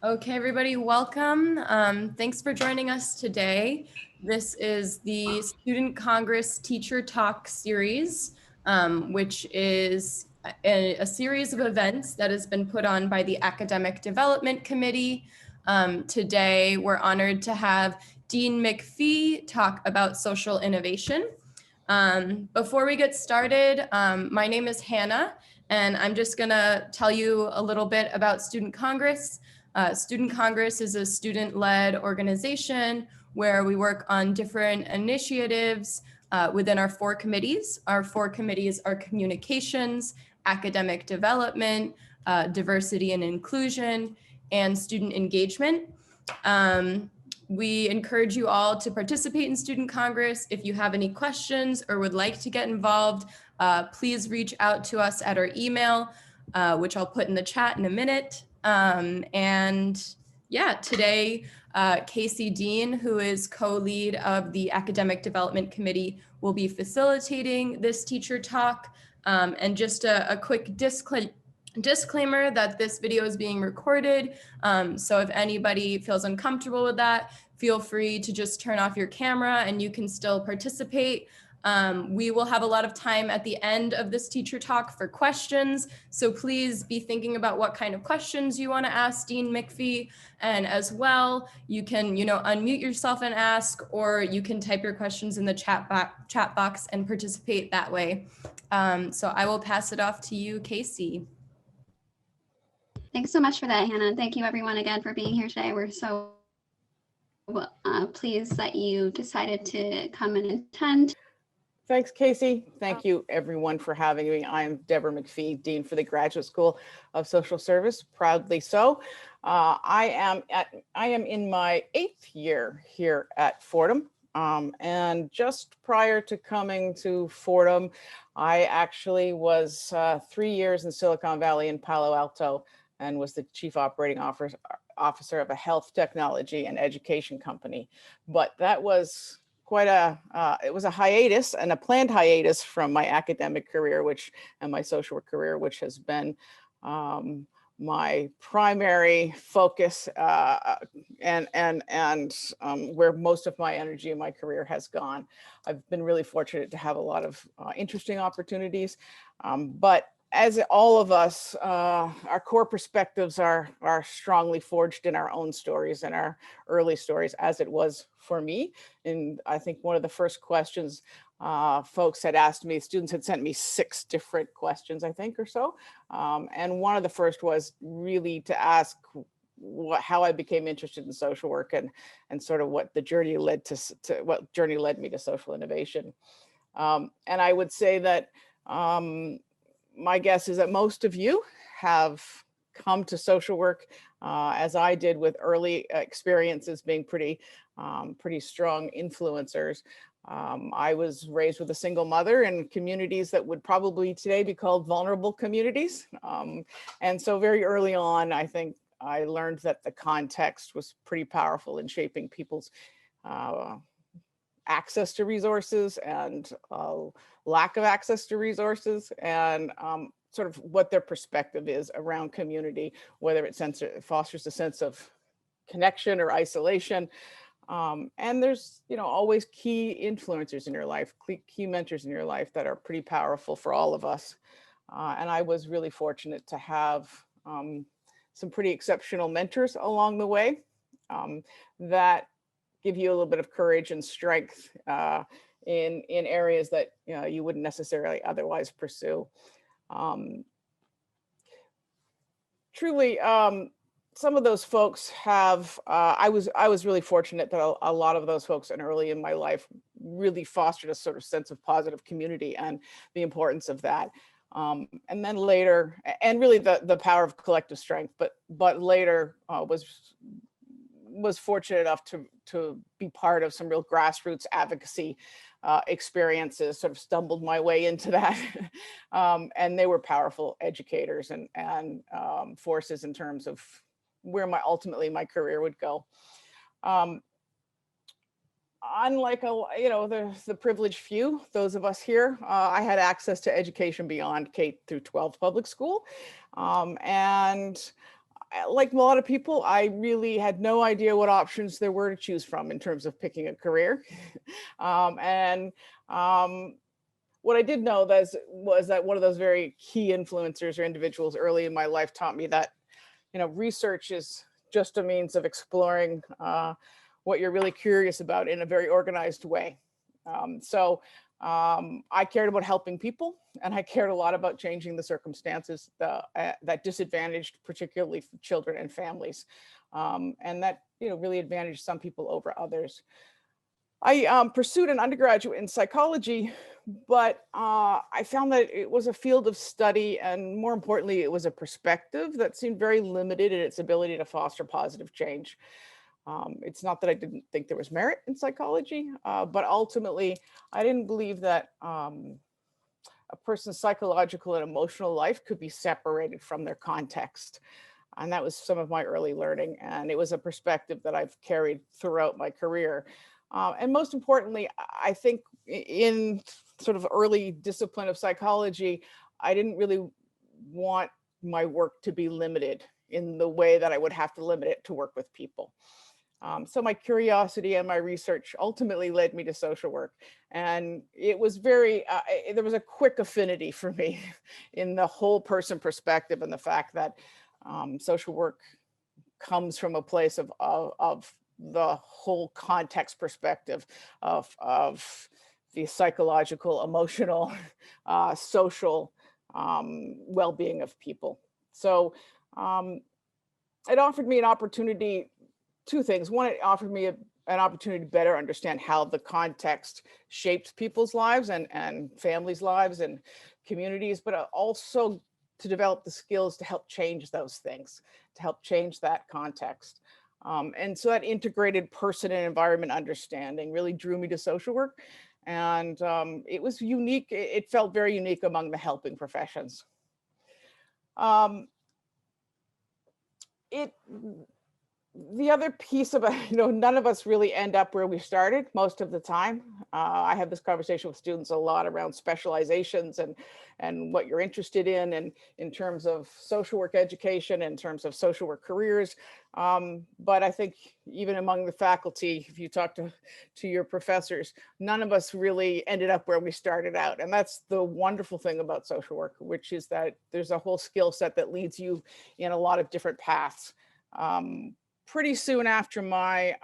Okay, everybody, welcome. Thanks for joining us today. This is the Student Congress Teacher Talk series, which is a series of events that has been put on by the Academic Development Committee. Today, we're honored to have Dean McPhee talk about social innovation. Before we get started, my name is Hannah, and I'm just gonna tell you a little bit about Student Congress. Student Congress is a student-led organization where we work on different initiatives within our 4 committees. Our 4 committees are communications, academic development, diversity and inclusion, and student engagement. We encourage you all to participate in Student Congress. If you have any questions or would like to get involved, please reach out to us at our email, which I'll put in the chat in a minute. And yeah, today, Casey Dean, who is co-lead of the Academic Development Committee, will be facilitating this teacher talk. And just a quick disclaimer that this video is being recorded. So if anybody feels uncomfortable with that, feel free to just turn off your camera and you can still participate. We will have a lot of time at the end of this teacher talk for questions. So please be thinking about what kind of questions you want to ask Dean McPhee. And as well, you can, unmute yourself and ask, or you can type your questions in the chat box and participate that way. So I will pass it off to you, Casey. Thanks so much for that, Hannah. Thank you everyone again for being here today. We're so pleased that you decided to come and attend. Thanks, Casey. Thank you, everyone, for having me. I'm Debra McPhee, Dean for the Graduate School of Social Service, proudly so. I am in my 8th year here at Fordham, and just prior to coming to Fordham, I actually was 3 years in Silicon Valley in Palo Alto and was the Chief Operating Officer of a health technology and education company. But that was quite it was a hiatus, and a planned hiatus from my academic career, and my social work career, which has been my primary focus and where most of my energy in my career has gone. I've been really fortunate to have a lot of interesting opportunities, but as all of us, our core perspectives are strongly forged in our own stories and our early stories, as it was for me. And I think one of the first questions folks had asked me, students had sent me 6 different questions, I think, or so. And one of the first was really to ask how I became interested in social work and sort of what the journey led what journey led me to social innovation. And I would say that my guess is that most of you have come to social work as I did, with early experiences being pretty strong influencers. I was raised with a single mother in communities that would probably today be called vulnerable communities. And so very early on, I think I learned that the context was pretty powerful in shaping people's access to resources and lack of access to resources, and sort of what their perspective is around community, whether it fosters a sense of connection or isolation. And there's, always key influencers in your life, key mentors in your life that are pretty powerful for all of us. And I was really fortunate to have some pretty exceptional mentors along the way that give you a little bit of courage and strength in areas that you wouldn't necessarily otherwise pursue. Truly, some of those folks have, I was really fortunate that a lot of those folks early in my life really fostered a sort of sense of positive community and the importance of that. And then later, and really the power of collective strength, but later was fortunate enough to be part of some real grassroots advocacy experiences, sort of stumbled my way into that. And they were powerful educators and forces in terms of where ultimately my career would go. Unlike the privileged few, those of us here, I had access to education beyond K through 12 public school. And like a lot of people, I really had no idea what options there were to choose from in terms of picking a career. And what I did know was that one of those very key influencers or individuals early in my life taught me that, research is just a means of exploring what you're really curious about in a very organized way. I cared about helping people, and I cared a lot about changing the circumstances that disadvantaged, particularly children and families, and that really advantaged some people over others. I pursued an undergraduate in psychology, but I found that it was a field of study, and more importantly, it was a perspective that seemed very limited in its ability to foster positive change. It's not that I didn't think there was merit in psychology, but ultimately, I didn't believe that a person's psychological and emotional life could be separated from their context. And that was some of my early learning. And it was a perspective that I've carried throughout my career. And most importantly, I think in sort of early discipline of psychology, I didn't really want my work to be limited in the way that I would have to limit it to work with people. So my curiosity and my research ultimately led me to social work. And it was there was a quick affinity for me in the whole person perspective, and the fact that social work comes from a place of the whole context perspective of the psychological, emotional, social well-being of people. So it offered me an opportunity, two things. One, it offered me an opportunity to better understand how the context shapes people's lives and families' lives and communities, but also to develop the skills to help change those things, to help change that context. And so that integrated person and environment understanding really drew me to social work. And it was unique. It felt very unique among the helping professions. The other piece of it, none of us really end up where we started most of the time. I have this conversation with students a lot around specializations and what you're interested in, and in terms of social work education, in terms of social work careers. But I think even among the faculty, if you talk to your professors, none of us really ended up where we started out. And that's the wonderful thing about social work, which is that there's a whole skill set that leads you in a lot of different paths. Pretty soon after my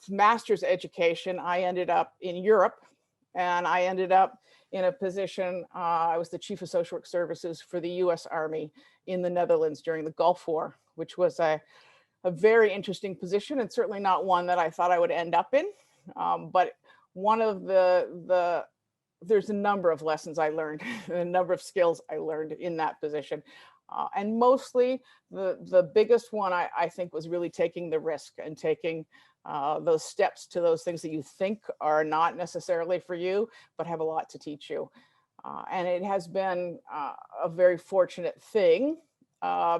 master's education, I ended up in Europe, and I ended up in a position, I was the Chief of Social Work Services for the US Army in the Netherlands during the Gulf War, which was a very interesting position, and certainly not one that I thought I would end up in. But one of there's a number of lessons I learned, a number of skills I learned in that position. And mostly the biggest one I think was really taking the risk and taking those steps to those things that you think are not necessarily for you, but have a lot to teach you. And it has been a very fortunate thing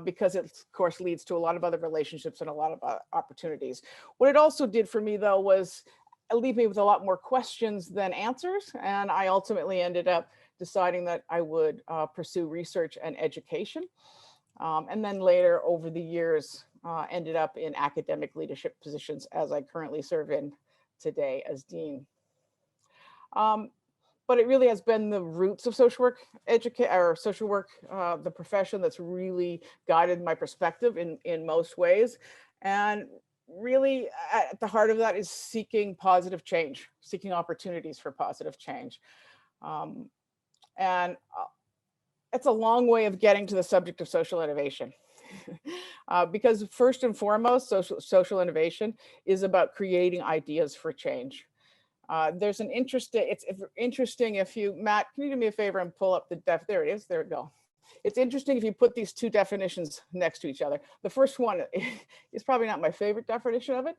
because it, of course, leads to a lot of other relationships and a lot of opportunities. What it also did for me, though, was leave me with a lot more questions than answers. And I ultimately ended up deciding that I would pursue research and education. And then later over the years, ended up in academic leadership positions, as I currently serve in today as dean. But it really has been the roots of social work the profession that's really guided my perspective in most ways. And really at the heart of that is seeking positive change, seeking opportunities for positive change. And it's a long way of getting to the subject of social innovation. Because first and foremost, social innovation is about creating ideas for change. There's an interesting, it's interesting if you, Matt, can you do me a favor and pull up there it is, there we go. It's interesting if you put these two definitions next to each other. The first one is probably not my favorite definition of it,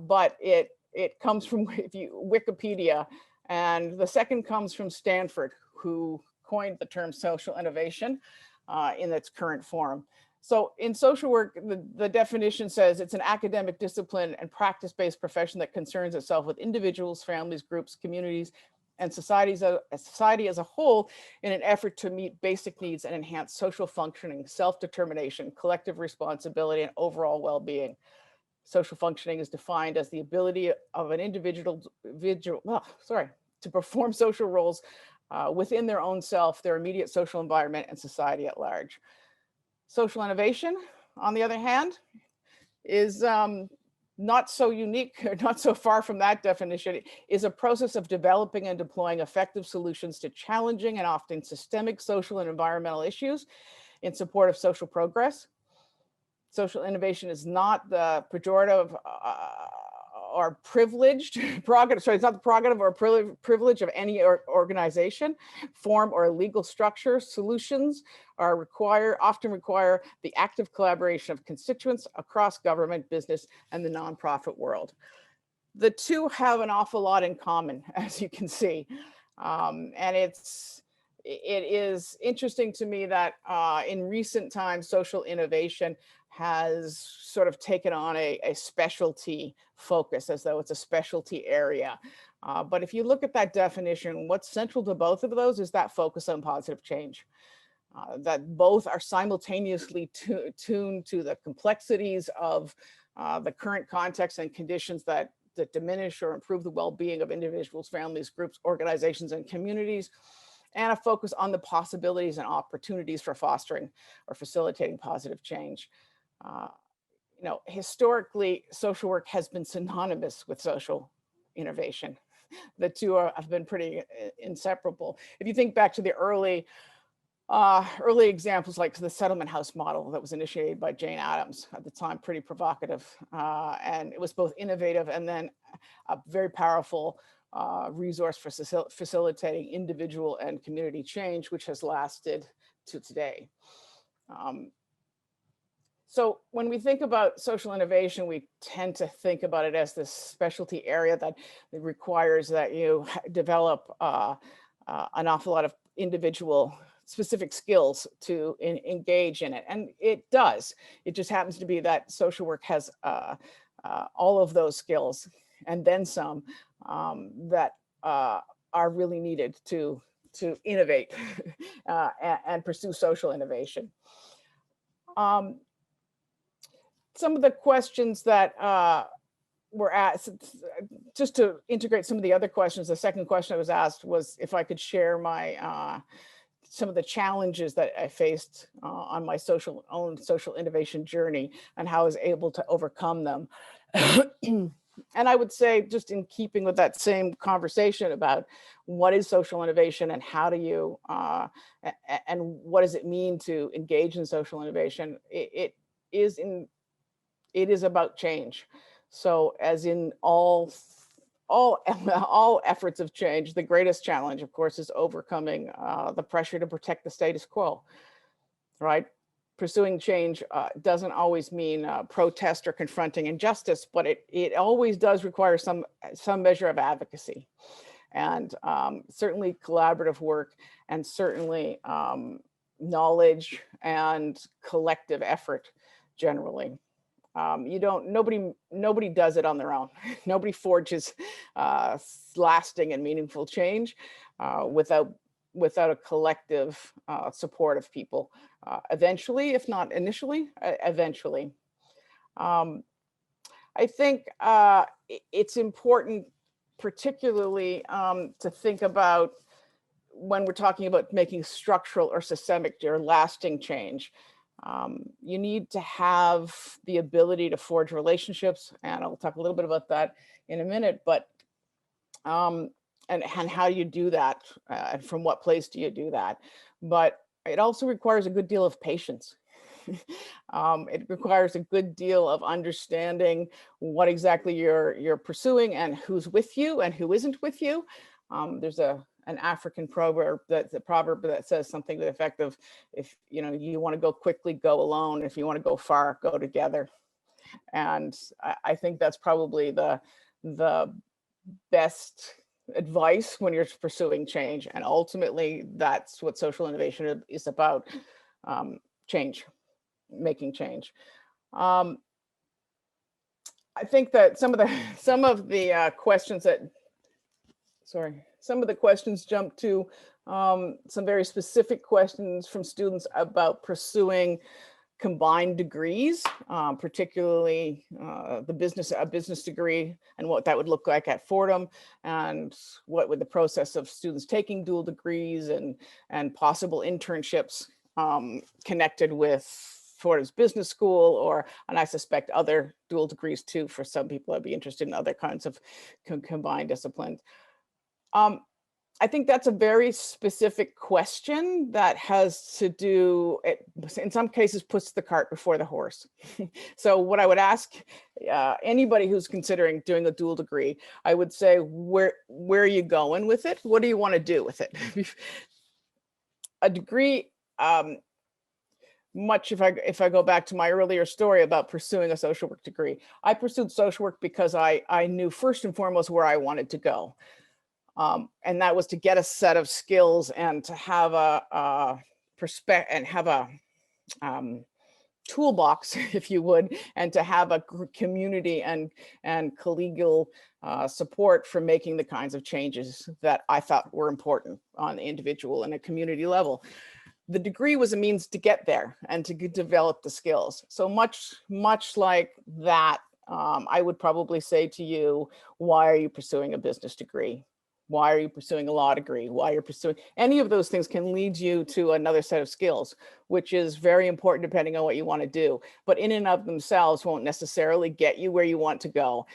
but it comes from Wikipedia. And the second comes from Stanford, who coined the term social innovation in its current form. So in social work, the definition says it's an academic discipline and practice-based profession that concerns itself with individuals, families, groups, communities, and society as a whole in an effort to meet basic needs and enhance social functioning, self-determination, collective responsibility, and overall well-being. Social functioning is defined as the ability of an individual to perform social roles within their own self, their immediate social environment, and society at large. Social innovation, on the other hand, is not so unique, or not so far from that definition. It is a process of developing and deploying effective solutions to challenging and often systemic social and environmental issues in support of social progress. Social innovation is not the pejorative or privileged prerogative, sorry, it's not the prerogative or privilege of any organization, form, or legal structure. Solutions are often require the active collaboration of constituents across government, business, and the nonprofit world. The two have an awful lot in common, as you can see. And it is interesting to me that in recent times, social innovation has sort of taken on a specialty focus, as though it's a specialty area. But if you look at that definition, what's central to both of those is that focus on positive change. That both are simultaneously tuned to the complexities of the current context and conditions that diminish or improve the well-being of individuals, families, groups, organizations, and communities, and a focus on the possibilities and opportunities for fostering or facilitating positive change. Historically, social work has been synonymous with social innovation. The two have been pretty inseparable. If you think back to the early examples, like the settlement house model that was initiated by Jane Addams, at the time pretty provocative, and it was both innovative and then a very powerful resource for facilitating individual and community change, which has lasted to today. So when we think about social innovation, we tend to think about it as this specialty area that requires that you develop an awful lot of individual specific skills to engage in it. And it does. It just happens to be that social work has all of those skills and then some that are really needed to innovate and pursue social innovation. Some of the questions that were asked, just to integrate some of the other questions, the second question I was asked was if I could share my some of the challenges that I faced on my own social innovation journey and how I was able to overcome them. And I would say, just in keeping with that same conversation about what is social innovation and how do you, and what does it mean to engage in social innovation, it is about change. So as in all efforts of change, the greatest challenge, of course, is overcoming the pressure to protect the status quo, right? Pursuing change doesn't always mean protest or confronting injustice, but it always does require some measure of advocacy, and certainly collaborative work, and certainly knowledge and collective effort generally. Nobody does it on their own. Nobody forges lasting and meaningful change without a collective support of people. Eventually, if not initially, eventually. I think it's important, particularly to think about when we're talking about making structural or systemic or lasting change. You need to have the ability to forge relationships, and I'll talk a little bit about that in a minute, but and how you do that, and from what place do you do that? But it also requires a good deal of patience. It requires a good deal of understanding what exactly you're pursuing and who's with you and who isn't with you. There's an African proverb that says something to the effect of, if you want to go quickly, go alone. If you want to go far, go together. And I think that's probably the best advice when you're pursuing change. And ultimately, that's what social innovation is about: change, making change. I think that some of the questions that sorry, some of the questions jump to some very specific questions from students about pursuing combined degrees, particularly a business degree and what that would look like at Fordham, and what would the process of students taking dual degrees and possible internships connected with Fordham's business school, and I suspect other dual degrees too. For some people, I'd be interested in other kinds of combined disciplines. I think that's a very specific question that has to do, in some cases, puts the cart before the horse. So what I would ask anybody who's considering doing a dual degree, I would say, where are you going with it? What do you want to do with it? A degree, much if I go back to my earlier story about pursuing a social work degree, I pursued social work because I knew first and foremost where I wanted to go. And that was to get a set of skills and to have a perspective and have a toolbox, if you would, and to have a community and collegial support for making the kinds of changes that I thought were important on the individual and a community level. The degree was a means to get there and to develop the skills. So much like that, I would probably say to you, why are you pursuing a business degree? Why are you pursuing a law degree? Why you're pursuing any of those things can lead you to another set of skills, which is very important depending on what you want to do, but in and of themselves won't necessarily get you where you want to go.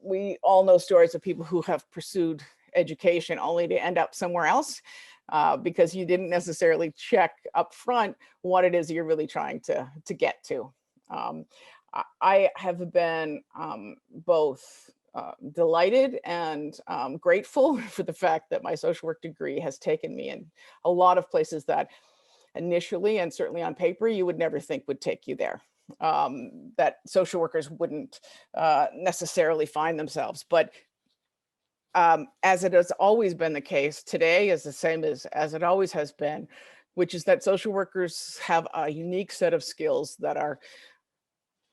We all know stories of people who have pursued education only to end up somewhere else because you didn't necessarily check up front what it is you're really trying to get to. I have been both delighted and grateful for the fact that my social work degree has taken me in a lot of places that initially and certainly on paper you would never think would take you there, that social workers wouldn't necessarily find themselves. But as it has always been the case, today is the same as it always has been, which is that social workers have a unique set of skills that are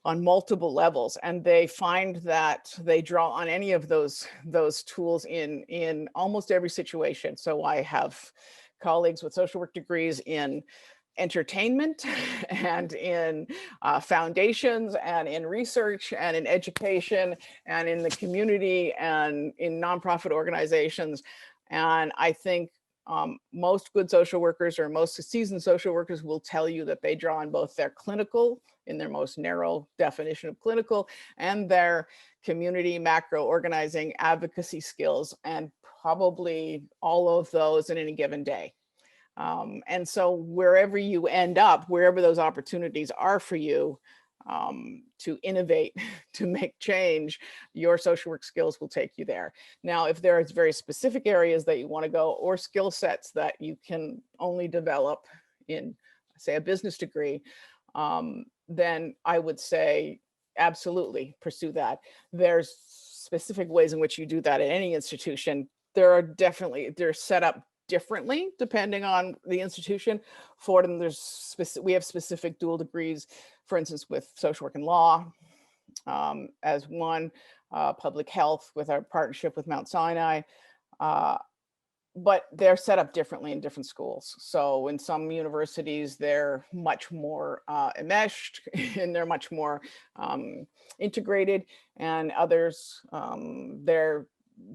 on multiple levels, and they find that they draw on any of those tools in almost every situation. So I have colleagues with social work degrees in entertainment and in foundations and in research and in education and in the community and in nonprofit organizations. And I think most good social workers or most seasoned social workers will tell you that they draw on both their clinical, in their most narrow definition of clinical, and their community macro organizing advocacy skills, and probably all of those in any given day. And so wherever you end up, wherever those opportunities are for you to innovate, to make change, your social work skills will take you there. Now, if there is very specific areas that you want to go or skill sets that you can only develop in, say, a business degree, then I would say absolutely pursue that. There's specific ways in which you do that at any institution. They're set up differently depending on the institution. Fordham, we have specific dual degrees, for instance, with social work and law as one, public health with our partnership with Mount Sinai. But they're set up differently in different schools. So in some universities, they're much more enmeshed and they're much more integrated, and others,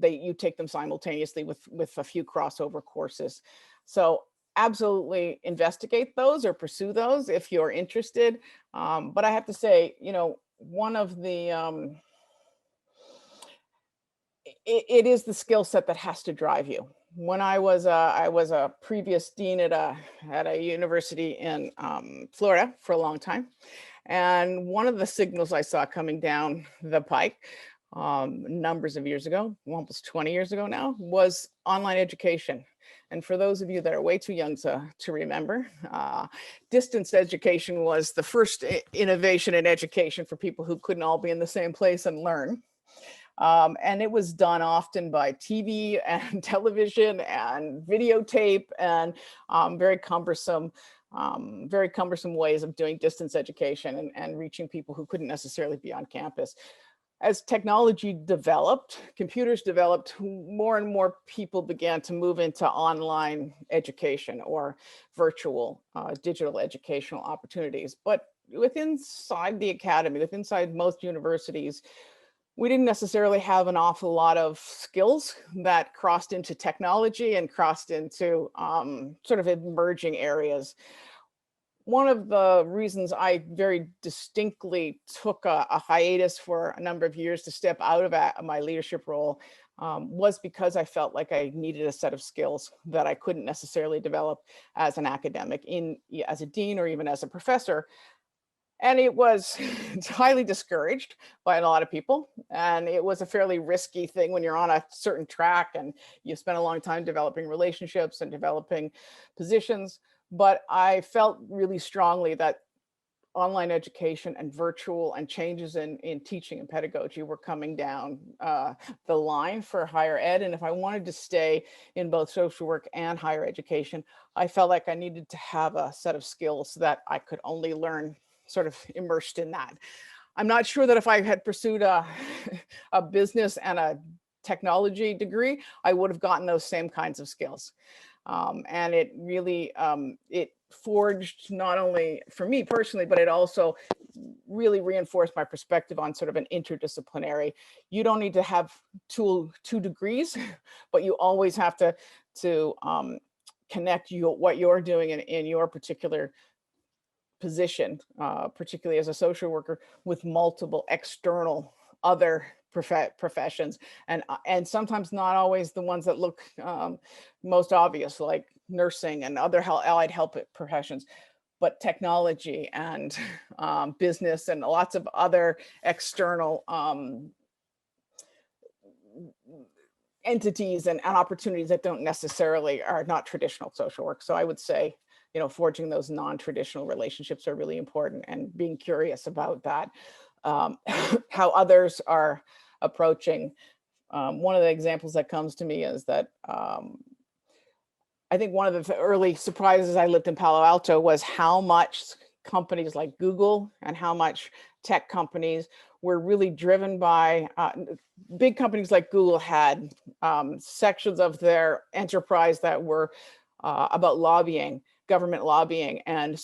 you take them simultaneously with a few crossover courses. So absolutely investigate those or pursue those if you're interested. But I have to say, one of the, it is the skill set that has to drive you. When I was a previous dean at a university in Florida for a long time, and one of the signals I saw coming down the pike numbers of years ago, almost 20 years ago now, was online education. And for those of you that are way too young to remember, distance education was the first innovation in education for people who couldn't all be in the same place and learn. And it was done often by TV and television and videotape and very cumbersome ways of doing distance education and reaching people who couldn't necessarily be on campus. as technology developed, computers developed, more and more people began to move into online education or virtual digital educational opportunities. But inside the academy, inside most universities, we didn't necessarily have an awful lot of skills that crossed into technology and crossed into sort of emerging areas. One of the reasons I very distinctly took a hiatus for a number of years to step out of my leadership role was because I felt like I needed a set of skills that I couldn't necessarily develop as an academic, as a dean or even as a professor. And it was highly discouraged by a lot of people. And it was a fairly risky thing when you're on a certain track and you spend a long time developing relationships and developing positions. But I felt really strongly that online education and virtual and changes in teaching and pedagogy were coming down the line for higher ed. And if I wanted to stay in both social work and higher education, I felt like I needed to have a set of skills that I could only learn sort of immersed in that. I'm not sure that if I had pursued a business and a technology degree, I would have gotten those same kinds of skills. And it really, it forged not only for me personally, but it also really reinforced my perspective on sort of an interdisciplinary. You don't need to have two degrees, but you always have to connect what you're doing in your particular position, particularly as a social worker, with multiple external other professions, and sometimes not always the ones that look most obvious, like nursing and other allied health professions, but technology and business and lots of other external entities and opportunities that don't necessarily are not traditional social work. So I would say, you know, forging those non-traditional relationships are really important, and being curious about that, how others are approaching. One of the examples that comes to me is that I think one of the early surprises I lived in Palo Alto was how much companies like Google and how much tech companies were really driven by, big companies like Google had sections of their enterprise that were about lobbying, government lobbying, and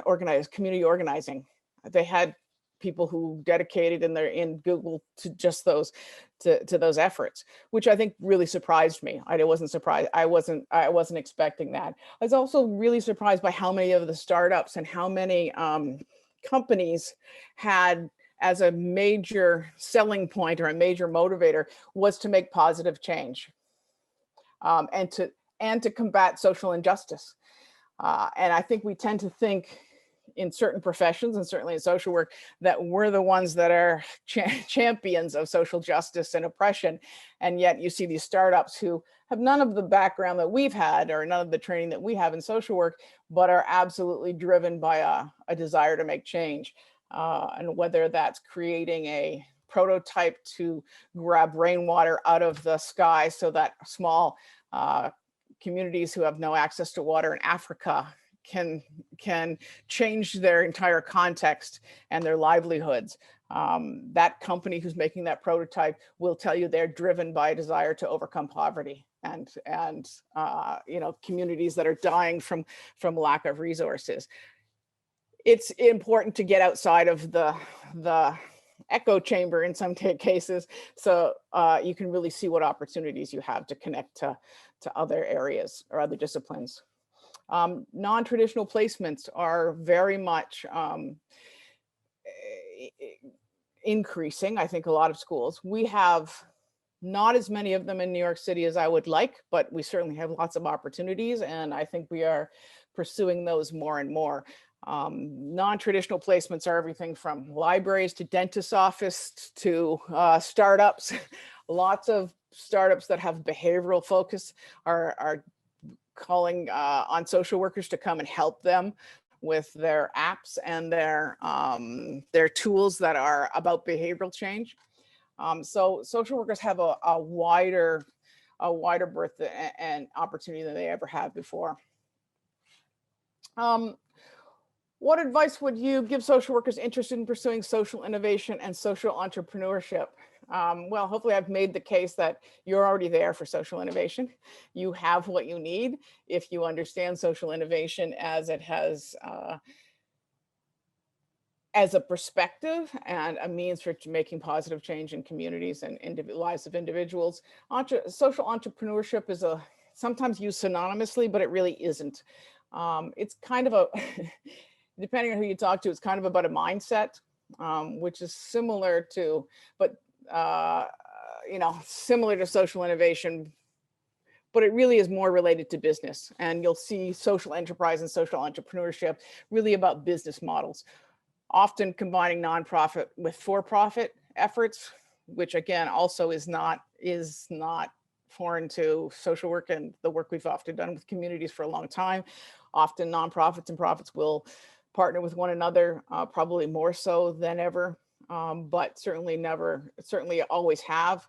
organized community organizing. They had people who dedicated in Google to just those to those efforts, which I think really surprised me. I wasn't surprised. I wasn't expecting that. I was also really surprised by how many of the startups and how many companies had as a major selling point or a major motivator was to make positive change, and to combat social injustice. And I think we tend to think in certain professions, and certainly in social work, that we're the ones that are champions of social justice and oppression. And yet you see these startups who have none of the background that we've had or none of the training that we have in social work, but are absolutely driven by a desire to make change. And whether that's creating a prototype to grab rainwater out of the sky so that small communities who have no access to water in Africa can change their entire context and their livelihoods. That company who's making that prototype will tell you they're driven by a desire to overcome poverty and you know, communities that are dying from lack of resources. It's important to get outside of the echo chamber in some cases, so you can really see what opportunities you have to connect to other areas or other disciplines. Non-traditional placements are very much increasing. I think a lot of schools. We have not as many of them in New York City as I would like, but we certainly have lots of opportunities, and I think we are pursuing those more and more. Non-traditional placements are everything from libraries to dentist's office to startups. Lots of startups that have behavioral focus are calling on social workers to come and help them with their apps and their tools that are about behavioral change. So social workers have a wider berth and opportunity than they ever have before. What advice would you give social workers interested in pursuing social innovation and social entrepreneurship? Well, hopefully I've made the case that you're already there for social innovation. You have what you need if you understand social innovation as it has as a perspective and a means for making positive change in communities and lives of individuals. Social entrepreneurship is sometimes used synonymously, but it really isn't. It's kind of a, depending on who you talk to, it's kind of about a mindset, which is similar to, but similar to social innovation, but it really is more related to business. And you'll see social enterprise and social entrepreneurship really about business models, often combining nonprofit with for-profit efforts, which again also is not foreign to social work and the work we've often done with communities for a long time. Often nonprofits and profits will partner with one another, probably more so than ever, but certainly always have.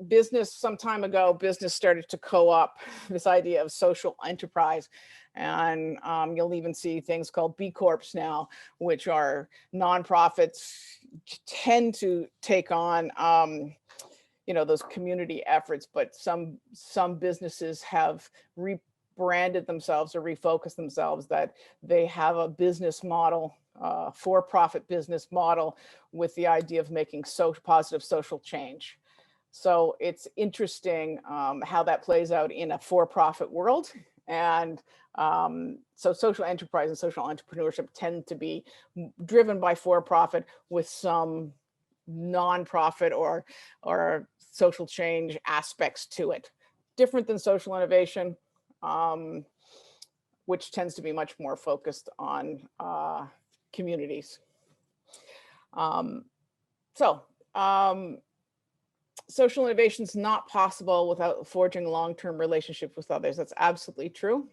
Business, some time ago, business started to co-opt this idea of social enterprise. And you'll even see things called B Corps now, which are nonprofits tend to take on those community efforts, but some businesses have rebranded themselves or refocused themselves that they have a business model, for-profit business model with the idea of making positive social change. So it's interesting how that plays out in a for-profit world. And so social enterprise and social entrepreneurship tend to be driven by for-profit with some nonprofit or social change aspects to it. Different than social innovation, which tends to be much more focused on communities. Social innovation is not possible without forging long-term relationships with others. That's absolutely true.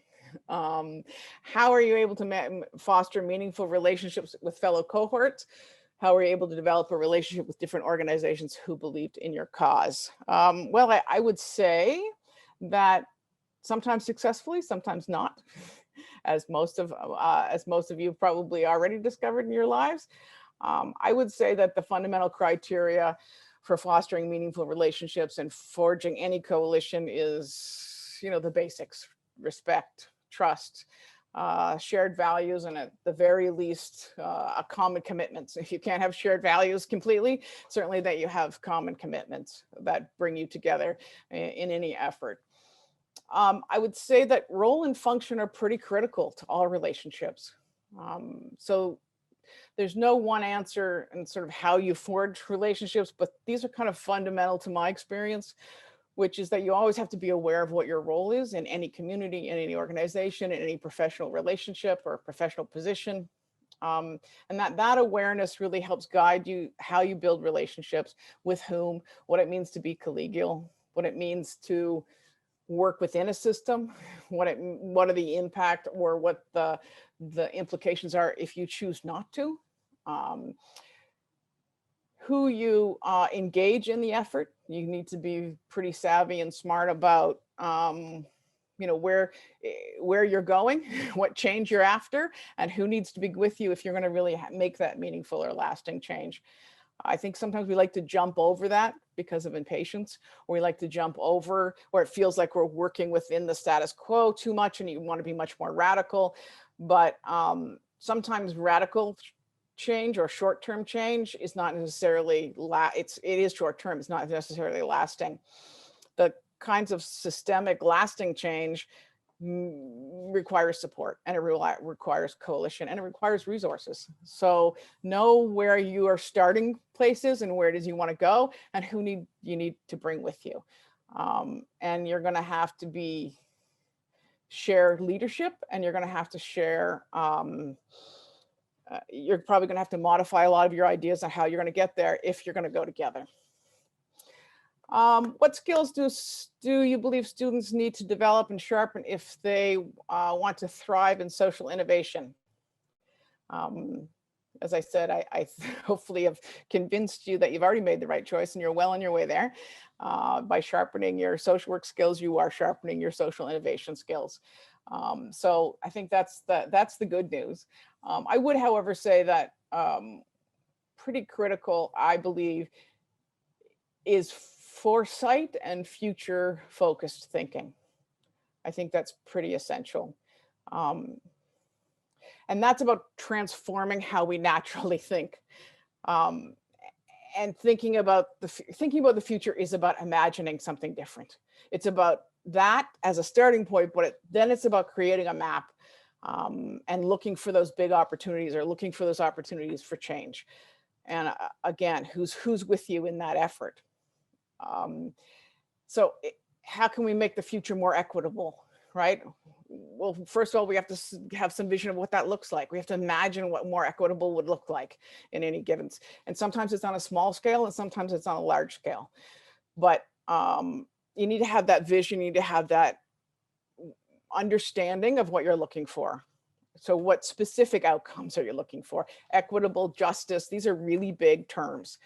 How are you able to foster meaningful relationships with fellow cohorts? How are you able to develop a relationship with different organizations who believed in your cause? Well, I would say that sometimes successfully, sometimes not, as most of you probably already discovered in your lives. I would say that the fundamental criteria for fostering meaningful relationships and forging any coalition is, the basics: respect, trust, shared values, and at the very least, a common commitments. If you can't have shared values completely, certainly that you have common commitments that bring you together in any effort. I would say that role and function are pretty critical to all relationships. So there's no one answer in sort of how you forge relationships, but these are kind of fundamental to my experience, which is that you always have to be aware of what your role is in any community, in any organization, in any professional relationship or professional position. And that awareness really helps guide you how you build relationships, with whom, what it means to be collegial, what it means to work within a system, what are the impact or what the implications are if you choose not to, who you engage in the effort. You need to be pretty savvy and smart about where you're going, what change you're after, and who needs to be with you if you're going to really make that meaningful or lasting change. I think sometimes we like to jump over that because of impatience, or we like to jump over where it feels like we're working within the status quo too much and you want to be much more radical. But sometimes radical change or short-term change is not necessarily, it is short-term, it's not necessarily lasting. The kinds of systemic lasting change requires support, and it requires coalition, and it requires resources. So know where your starting place is and where it is you want to go, and who you need to bring with you. And you're going to have to share leadership, and you're going to have to share, you're probably going to have to modify a lot of your ideas on how you're going to get there if you're going to go together. What skills do you believe students need to develop and sharpen if they want to thrive in social innovation? As I said, I hopefully have convinced you that you've already made the right choice and you're well on your way there. By sharpening your social work skills, you are sharpening your social innovation skills. So I think that's the good news. I would, however, say that pretty critical, I believe, is foresight and future focused thinking. I think that's pretty essential. And that's about transforming how we naturally think. And thinking about the future is about imagining something different. It's about that as a starting point, but then it's about creating a map and looking for those big opportunities, or looking for those opportunities for change. And again, who's with you in that effort? So how can we make the future more equitable, right? Well, first of all, we have to have some vision of what that looks like. We have to imagine what more equitable would look like in any given, and sometimes it's on a small scale and sometimes it's on a large scale. But you need to have that vision, you need to have that understanding of what you're looking for. So what specific outcomes are you looking for? Equitable, justice, these are really big terms,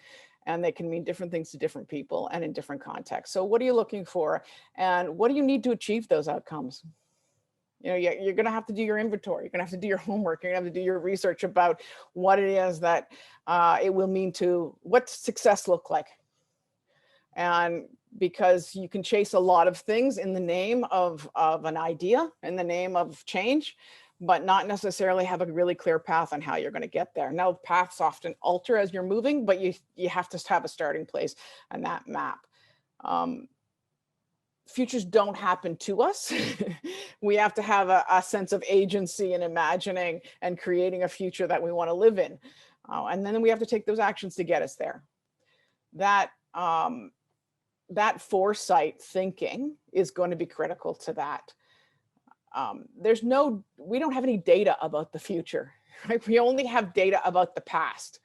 and they can mean different things to different people and in different contexts. So what are you looking for? And what do you need to achieve those outcomes? You know, you're going to have to do your inventory. You're going to have to do your homework. You're going to have to do your research about what it is that it will mean to, what success look like. And because you can chase a lot of things in the name of an idea, in the name of change, but not necessarily have a really clear path on how you're going to get there. Now, paths often alter as you're moving, but you have to have a starting place and that map. Futures don't happen to us. We have to have a sense of agency in imagining and creating a future that we want to live in. And then we have to take those actions to get us there. That foresight thinking is going to be critical to that. We don't have any data about the future, right? We only have data about the past.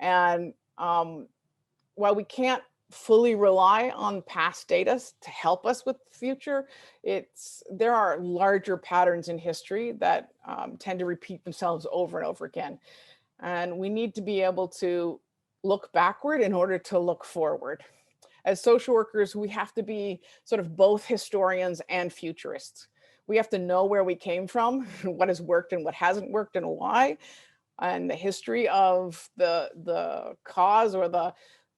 And while we can't fully rely on past data to help us with the future, there are larger patterns in history that tend to repeat themselves over and over again. And we need to be able to look backward in order to look forward. As social workers, we have to be sort of both historians and futurists. We have to know where we came from, what has worked and what hasn't worked and why, and the history of the cause or the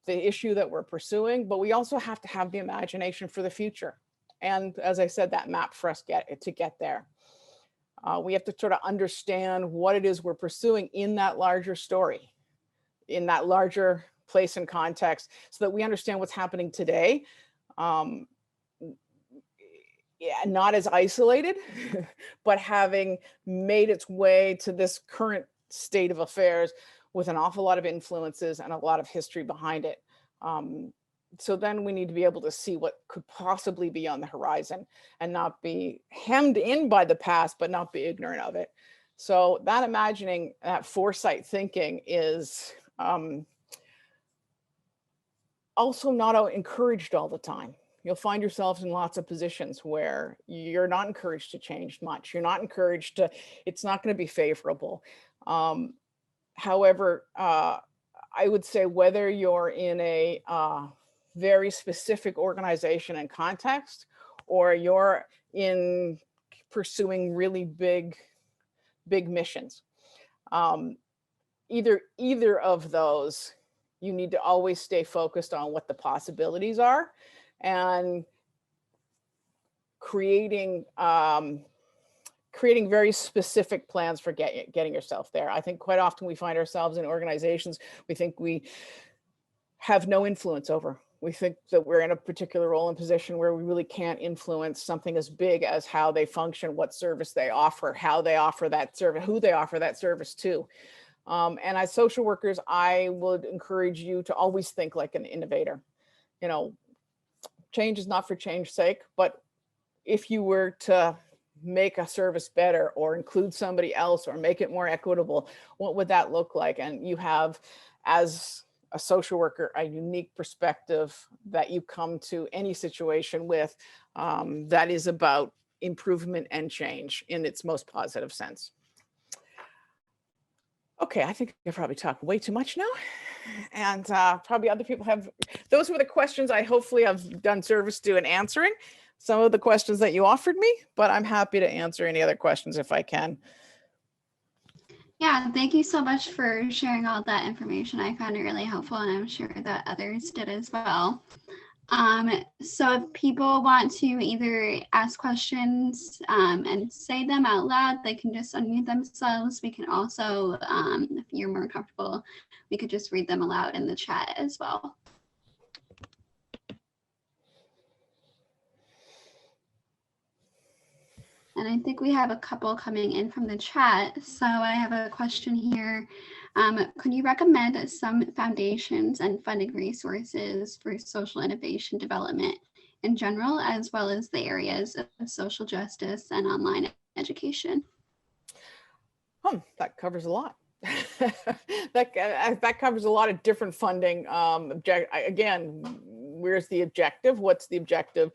issue that we're pursuing, but we also have to have the imagination for the future. And as I said, that map for us to get there. We have to sort of understand what it is we're pursuing in that larger story, in that larger place and context, so that we understand what's happening today. Not as isolated, but having made its way to this current state of affairs with an awful lot of influences and a lot of history behind it. So then we need to be able to see what could possibly be on the horizon and not be hemmed in by the past, but not be ignorant of it. So that imagining, that foresight thinking is also not encouraged all the time. You'll find yourselves in lots of positions where you're not encouraged to change much. You're not encouraged to, it's not going to be favorable. However, I would say whether you're in a very specific organization and context, or you're in pursuing really big missions, either of those, you need to always stay focused on what the possibilities are and creating very specific plans for getting yourself there. I think quite often we find ourselves in organizations we think we have no influence over. We think that we're in a particular role and position where we really can't influence something as big as how they function, what service they offer, how they offer that service, who they offer that service to. And as social workers, I would encourage you to always think like an innovator. You know, change is not for change's sake, but if you were to make a service better or include somebody else or make it more equitable, what would that look like? And you have, as a social worker, a unique perspective that you come to any situation with that is about improvement and change in its most positive sense. Okay, I think I probably talked way too much now, and probably other people have. Those were the questions I hopefully have done service to in answering. some of the questions that you offered me, but I'm happy to answer any other questions if I can. Yeah, thank you so much for sharing all that information. I found it really helpful, and I'm sure that others did as well. So if people want to either ask questions and say them out loud, they can just unmute themselves. We can also, if you're more comfortable, we could just read them aloud in the chat as well. And I think we have a couple coming in from the chat. So I have a question here. Could you recommend some foundations and funding resources for social innovation development in general, as well as the areas of social justice and online education? That covers a lot. that covers a lot of different funding. Again, where's the objective? What's the objective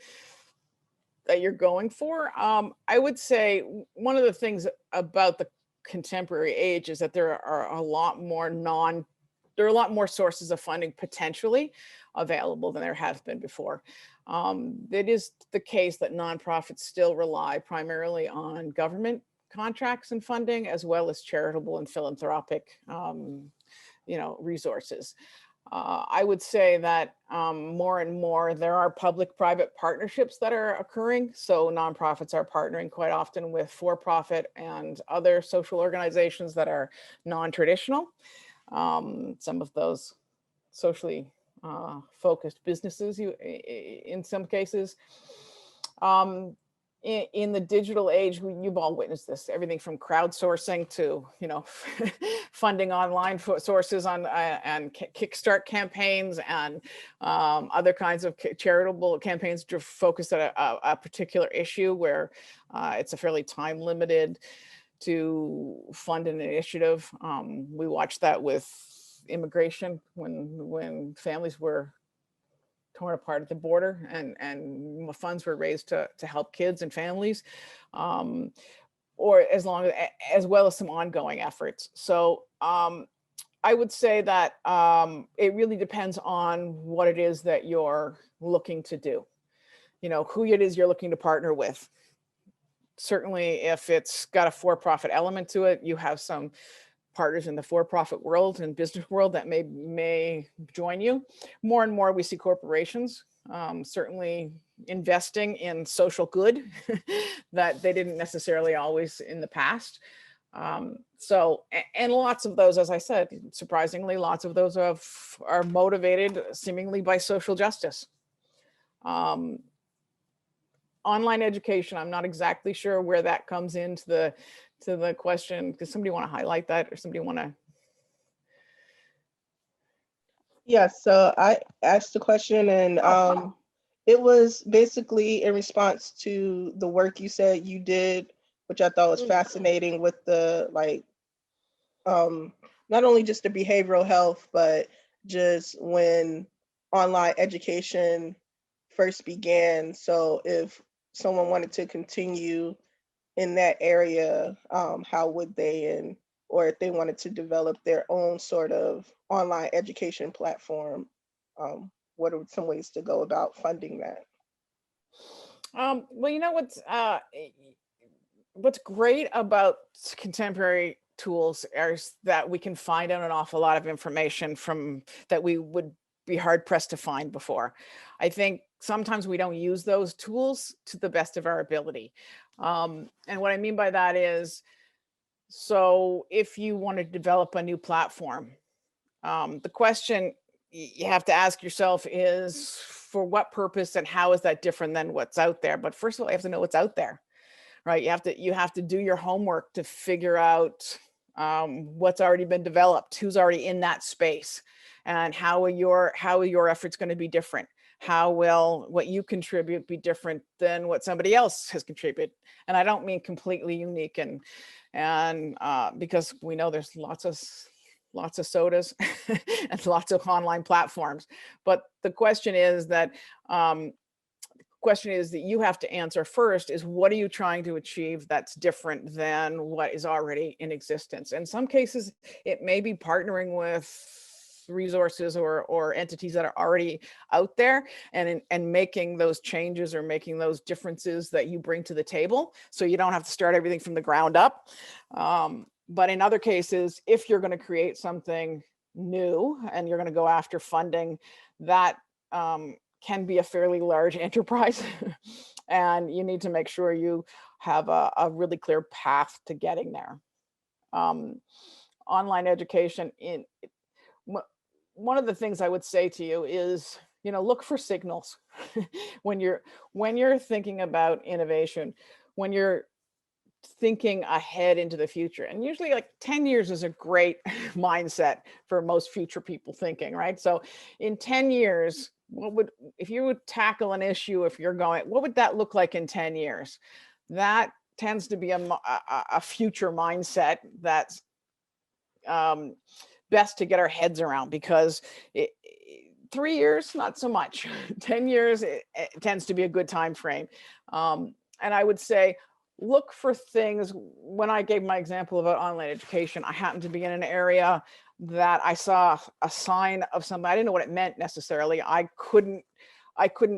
that you're going for? I would say one of the things about the contemporary age is that there are a lot more sources of funding potentially available than there has been before. It is the case that nonprofits still rely primarily on government contracts and funding, as well as charitable and philanthropic, resources. I would say that more and more there are public-private partnerships that are occurring. So nonprofits are partnering quite often with for-profit and other social organizations that are non-traditional. Some of those socially focused businesses, in some cases. In the digital age, you've all witnessed this, everything from crowdsourcing to, funding online sources on and Kickstart campaigns and other kinds of charitable campaigns to focus at a particular issue where it's a fairly time limited to fund an initiative. We watched that with immigration when families were torn apart at the border and funds were raised to help kids and families, or as well as some ongoing efforts. So I would say that it really depends on what it is that you're looking to do, who it is you're looking to partner with. Certainly if it's got a for-profit element to it, you have some partners in the for-profit world and business world that may join you. More and more we see corporations certainly investing in social good that they didn't necessarily always in the past. And lots of those, as I said, surprisingly, lots of those are motivated seemingly by social justice. Online education, I'm not exactly sure where that comes into the question. Does somebody want to highlight that, or somebody want to? Yes, so I asked the question, and it was basically in response to the work you said you did, which I thought was fascinating, with the not only just the behavioral health, but just when online education first began. So if someone wanted to continue in that area, how would they, or if they wanted to develop their own sort of online education platform, what are some ways to go about funding that? Well, what's great about contemporary tools is that we can find out an awful lot of information from that we would be hard pressed to find before. I think sometimes we don't use those tools to the best of our ability. And what I mean by that is, so if you want to develop a new platform, the question you have to ask yourself is, for what purpose and how is that different than what's out there? But first of all, you have to know what's out there, right? You have to do your homework to figure out what's already been developed, who's already in that space, and how are your efforts going to be different? How will what you contribute be different than what somebody else has contributed? And I don't mean completely unique, and because we know there's lots of sodas and lots of online platforms, but the question is that you have to answer first is, what are you trying to achieve that's different than what is already in existence? In some cases, it may be partnering with resources or entities that are already out there, and making those changes or making those differences that you bring to the table, so you don't have to start everything from the ground up. But in other cases, if you're going to create something new and you're going to go after funding, that can be a fairly large enterprise. And you need to make sure you have a really clear path to getting there. Online education, one of the things I would say to you is, look for signals when you're thinking about innovation, when you're thinking ahead into the future. And usually like 10 years is a great mindset for most future people thinking, right? So in 10 years, if you would tackle an issue, what would that look like in 10 years? That tends to be a future mindset that's best to get our heads around, because 3 years, not so much. 10 years, it tends to be a good time frame. And I would say, look for things. When I gave my example about online education, I happened to be in an area that I saw a sign of something. I didn't know what it meant necessarily. I couldn't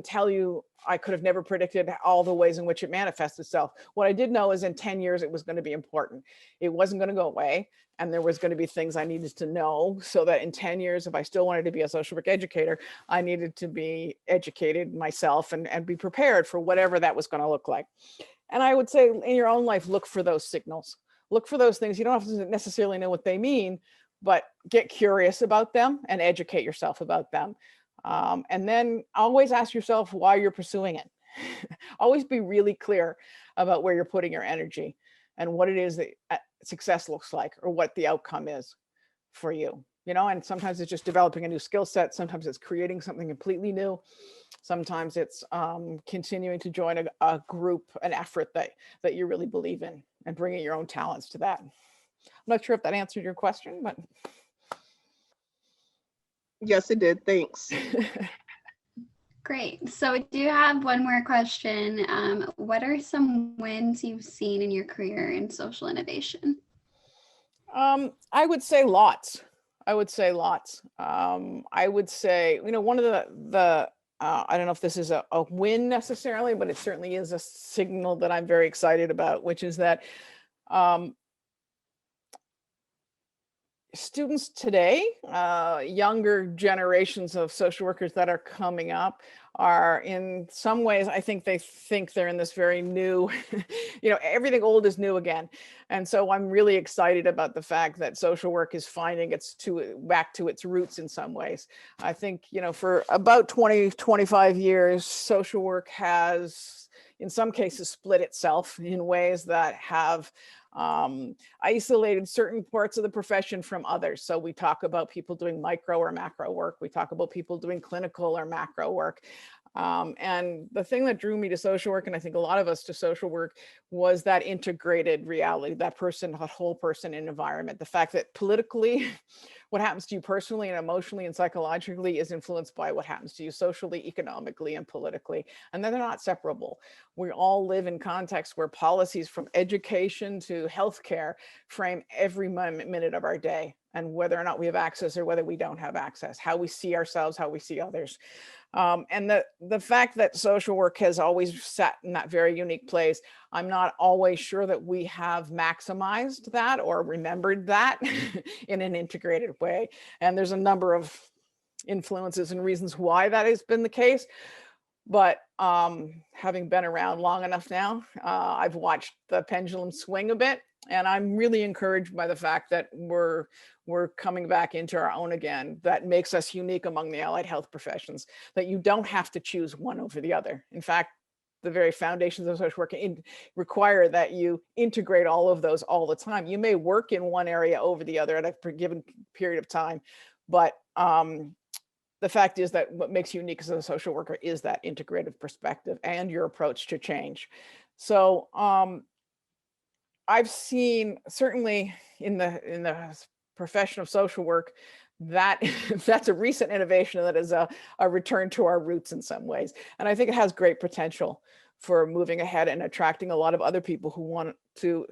tell you. I could have never predicted all the ways in which it manifests itself. What I did know is in 10 years, it was going to be important. It wasn't going to go away. And there was going to be things I needed to know, so that in 10 years, if I still wanted to be a social work educator, I needed to be educated myself and be prepared for whatever that was going to look like. And I would say in your own life, look for those signals. Look for those things. You don't have to necessarily know what they mean, but get curious about them and educate yourself about them. And then always ask yourself why you're pursuing it. Always be really clear about where you're putting your energy and what it is that success looks like, or what the outcome is for you. And sometimes it's just developing a new skill set. Sometimes it's creating something completely new. Sometimes it's continuing to join a group, an effort that you really believe in, and bringing your own talents to that. I'm not sure if that answered your question, but. Yes, it did. Thanks. Great. So we do have one more question. What are some wins you've seen in your career in social innovation? I would say lots. I would say, one of the I don't know if this is a win necessarily, but it certainly is a signal that I'm very excited about, which is that students today, younger generations of social workers that are coming up, are in some ways, I think they think they're in this very new, everything old is new again. And so I'm really excited about the fact that social work is finding back to its roots in some ways. I think, for about 20, 25 years, social work has, in some cases, split itself in ways that have isolated certain parts of the profession from others. So we talk about people doing micro or macro work. We talk about people doing clinical or macro work. And the thing that drew me to social work, and I think a lot of us to social work, was that integrated reality, that whole person and environment. The fact that politically, what happens to you personally and emotionally and psychologically is influenced by what happens to you socially, economically, and politically. And then they're not separable. We all live in contexts where policies from education to healthcare frame every minute of our day, and whether or not we have access or whether we don't have access, how we see ourselves, how we see others. And the fact that social work has always sat in that very unique place, I'm not always sure that we have maximized that or remembered that in an integrated way. And there's a number of influences and reasons why that has been the case. But having been around long enough now, I've watched the pendulum swing a bit, and I'm really encouraged by the fact that we're coming back into our own again. That makes us unique among the allied health professions, that you don't have to choose one over the other. In fact, the very foundations of social work require that you integrate all of those all the time. You may work in one area over the other at a given period of time, but the fact is that what makes you unique as a social worker is that integrative perspective and your approach to change. So I've seen, certainly in the profession of social work, that that's a recent innovation that is a return to our roots in some ways. And I think it has great potential for moving ahead and attracting a lot of other people who want to,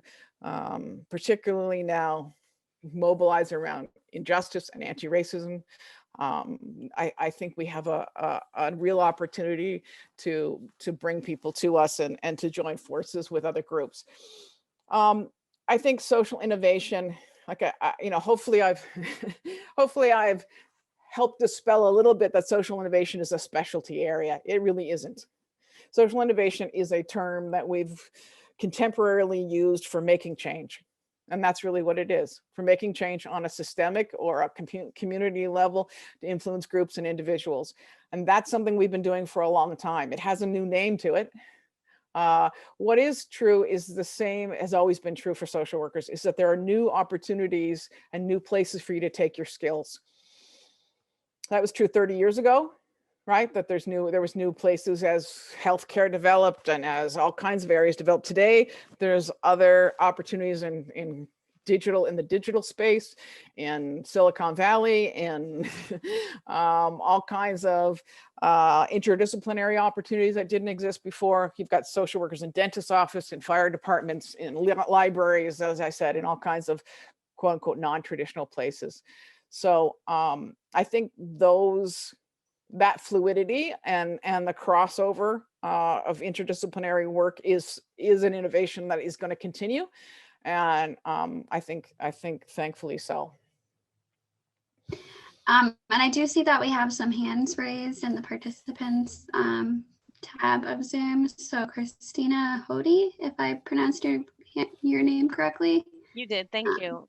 particularly now, mobilize around injustice and anti-racism. I think we have a real opportunity to bring people to us and to join forces with other groups. I think social innovation, like hopefully I've hopefully I've helped dispel a little bit that social innovation is a specialty area. It really isn't. Social innovation is a term that we've contemporarily used for making change. And that's really what it is, for making change on a systemic or a community level to influence groups and individuals. And that's something we've been doing for a long time. It has a new name to it. What is true is the same has always been true for social workers, is that there are new opportunities and new places for you to take your skills. That was true 30 years ago, right? That there was new places as healthcare developed and as all kinds of areas developed. Today, there's other opportunities in the digital space, in Silicon Valley, and all kinds of interdisciplinary opportunities that didn't exist before. You've got social workers in dentist office, in fire departments, in libraries, as I said, in all kinds of quote unquote non-traditional places. So I think that fluidity and the crossover of interdisciplinary work is an innovation that is going to continue, and I think thankfully so. And I do see that we have some hands raised in the participants tab of Zoom. So Christina Hody, if I pronounced your name correctly. You did, thank you.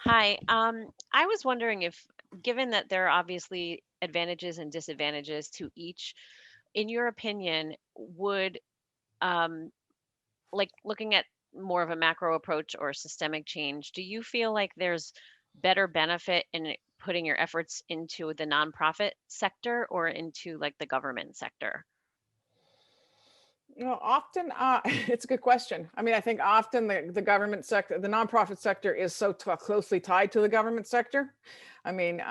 Hi, I was wondering if, given that there are obviously advantages and disadvantages to each, in your opinion, would like looking at more of a macro approach or systemic change, do you feel like there's better benefit in putting your efforts into the nonprofit sector or into like the government sector? Often, it's a good question. I mean, I think often the government sector, the nonprofit sector is so closely tied to the government sector. I mean,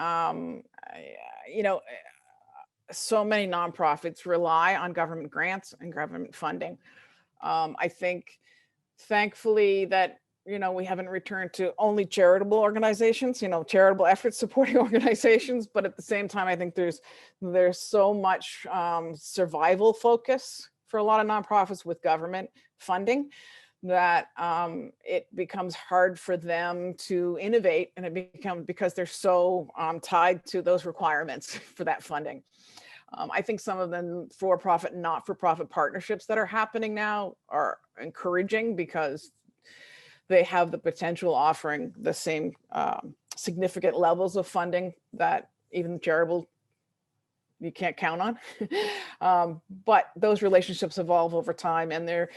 so many nonprofits rely on government grants and government funding. I think, thankfully, that we haven't returned to only charitable organizations, charitable efforts supporting organizations, but at the same time, I think there's so much survival focus for a lot of nonprofits with government funding that it becomes hard for them to innovate, and because they're so tied to those requirements for that funding. I think some of the for-profit and not-for-profit partnerships that are happening now are encouraging because they have the potential offering the same significant levels of funding that even charitable you can't count on. But those relationships evolve over time, and they're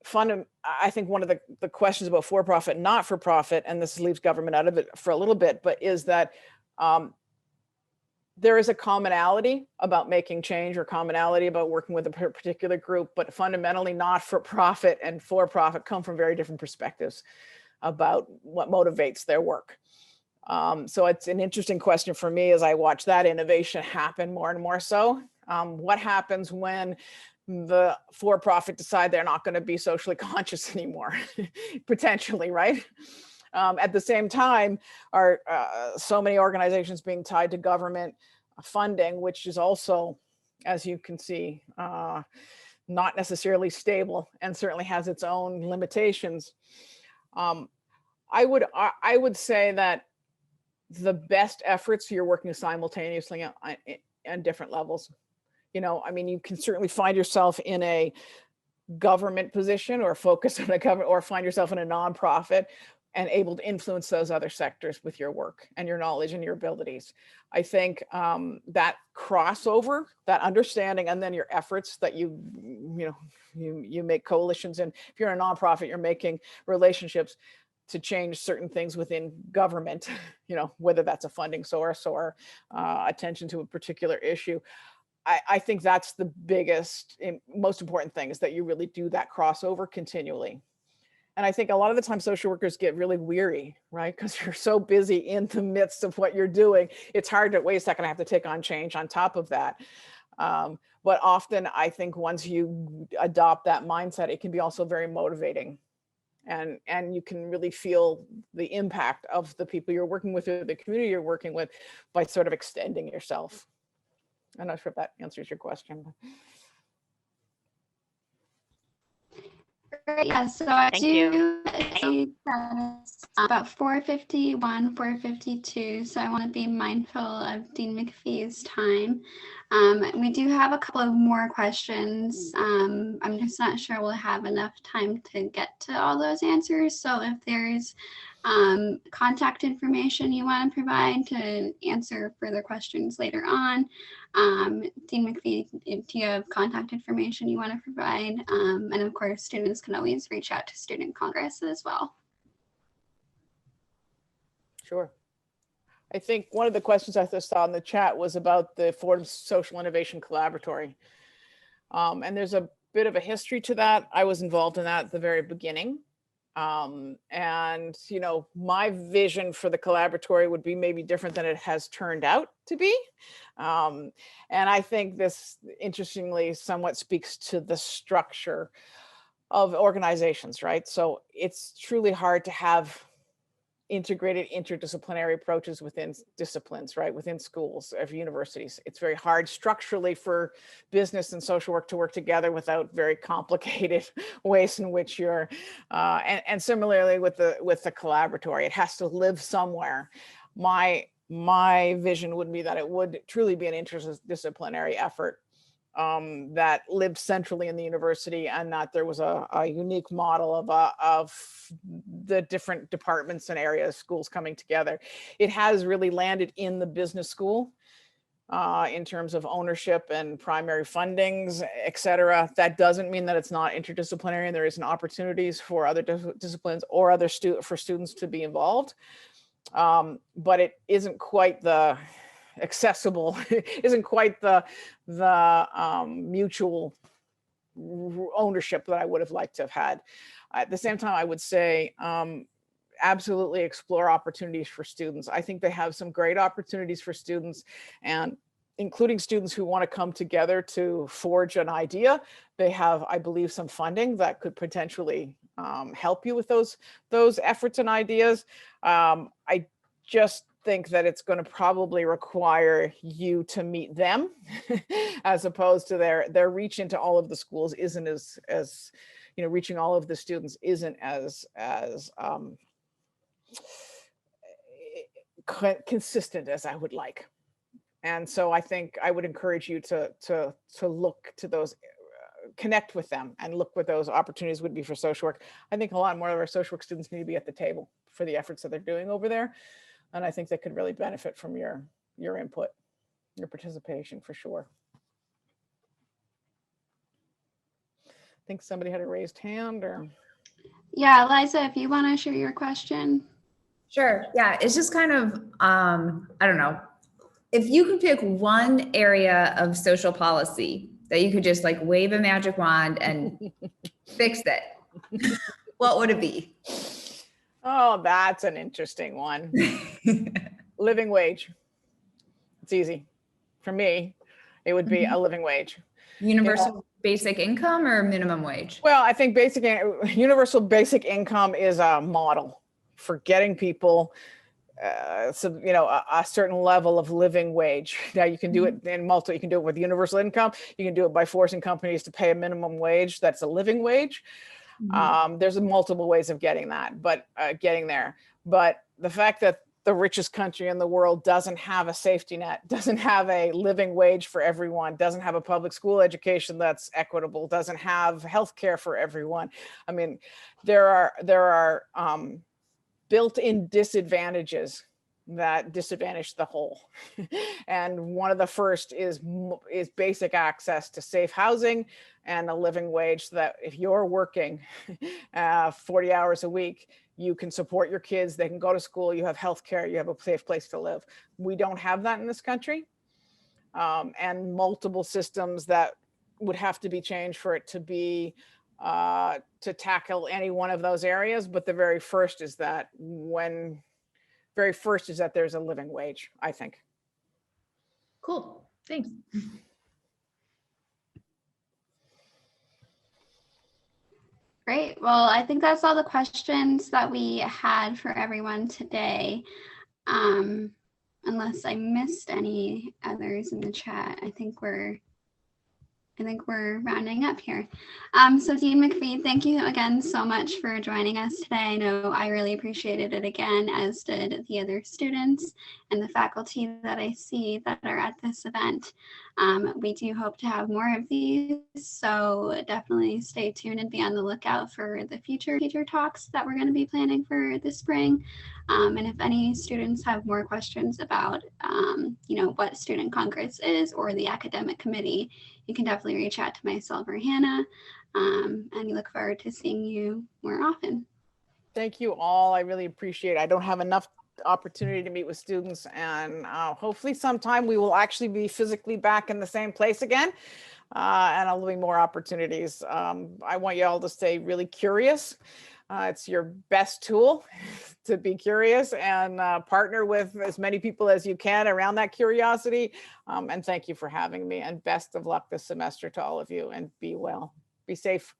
fun. I think one of the questions about for-profit and not-for-profit, and this leaves government out of it for a little bit, but is that there is a commonality about making change or commonality about working with a particular group, but fundamentally not-for-profit and for-profit come from very different perspectives about what motivates their work. So it's an interesting question for me as I watch that innovation happen more and more so. What happens when the for-profit decide they're not going to be socially conscious anymore, potentially, right? At the same time, are so many organizations being tied to government funding, which is also, as you can see, not necessarily stable and certainly has its own limitations. I would say that the best efforts, you're working simultaneously on different levels. I mean, you can certainly find yourself in a government position or focus on a government, or find yourself in a nonprofit and able to influence those other sectors with your work and your knowledge and your abilities. I think that crossover, that understanding, and then your efforts that you make coalitions. And if you're a nonprofit, you're making relationships to change certain things within government, whether that's a funding source or attention to a particular issue. I think that's the biggest and most important thing, is that you really do that crossover continually. And I think a lot of the time social workers get really weary, right? Because you're so busy in the midst of what you're doing. It's hard to, wait a second, I have to take on change on top of that. But often I think once you adopt that mindset, it can be also very motivating And you can really feel the impact of the people you're working with or the community you're working with by sort of extending yourself. I'm not sure if that answers your question. Great. Yeah, so I Thank you. do see that it's about 4:51, 4:52, so I want to be mindful of Dean McPhee's time. We do have a couple of more questions. I'm just not sure we'll have enough time to get to all those answers. So if there's contact information you want to provide to answer further questions later on, Dean McPhee, do you have contact information you want to provide? And of course, students can always reach out to Student Congress as well. Sure. I think one of the questions I just saw in the chat was about the Fordham Social Innovation Collaboratory. And there's a bit of a history to that. I was involved in that at the very beginning. And, you know, my vision for the Collaboratory would be maybe different than it has turned out to be. And I think this, interestingly, somewhat speaks to the structure of organizations, right? So it's truly hard to have integrated interdisciplinary approaches within disciplines, right? Within schools, of universities. It's very hard structurally for business and social work to work together without very complicated ways in which you're, and similarly with the Collaboratory, it has to live somewhere. My vision would be that it would truly be an interdisciplinary effort that lived centrally in the university, and that there was a unique model of the different departments and areas, schools coming together. It has really landed in the business school in terms of ownership and primary fundings, et cetera. That doesn't mean that it's not interdisciplinary and there isn't opportunities for other disciplines or other for students to be involved. But it isn't quite the accessible, isn't quite the mutual ownership that I would have liked to have had. At the same time, I would say absolutely explore opportunities for students. I think they have some great opportunities for students, and including students who want to come together to forge an idea. They have, I believe, some funding that could potentially help you with those efforts and ideas. I just think that it's going to probably require you to meet them as opposed to their reach into all of the schools isn't as you know, reaching all of the students isn't as consistent as I would like. And so I think I would encourage you to look to those, connect with them and look what those opportunities would be for social work. I think a lot more of our social work students need to be at the table for the efforts that they're doing over there. And I think they could really benefit from your input, your participation, for sure. I think somebody had a raised hand, or. Yeah, Liza, if you want to share your question. Sure. Yeah, it's just kind of, I don't know. If you could pick one area of social policy that you could just like wave a magic wand and fix it, what would it be? Oh, that's an interesting one. Living wage. It's easy. For me, it would be a living wage. Universal basic income or minimum wage? Well, I think universal basic income is a model for getting people a certain level of living wage. Now you can do it in you can do it with universal income. You can do it by forcing companies to pay a minimum wage. That's a living wage. There's multiple ways of getting that, but getting there. But the fact that the richest country in the world doesn't have a safety net, doesn't have a living wage for everyone, doesn't have a public school education that's equitable, doesn't have healthcare for everyone. I mean, there are built-in disadvantages that disadvantage the whole. And one of the first is basic access to safe housing and a living wage, so that if you're working 40 hours a week, you can support your kids, they can go to school, you have healthcare, you have a safe place to live. We don't have that in this country. And multiple systems that would have to be changed for it to be to tackle any one of those areas. But the very first is that there's a living wage, I think. Cool, thanks. Great. Well, I think that's all the questions that we had for everyone today. Unless I missed any others in the chat, I think we're rounding up here. So Dean McPhee, thank you again so much for joining us today. I know I really appreciated it again, as did the other students and the faculty that I see that are at this event. We do hope to have more of these, so definitely stay tuned and be on the lookout for the future teacher talks that we're going to be planning for this spring. And if any students have more questions about, what Student Congress is or the academic committee, you can definitely reach out to myself or Hannah, and we look forward to seeing you more often. Thank you all. I really appreciate it. I don't have enough opportunity to meet with students, and hopefully sometime we will actually be physically back in the same place again, and there'll be more opportunities. I want you all to stay really curious. It's your best tool to be curious and partner with as many people as you can around that curiosity. And thank you for having me, and best of luck this semester to all of you, and be well, be safe.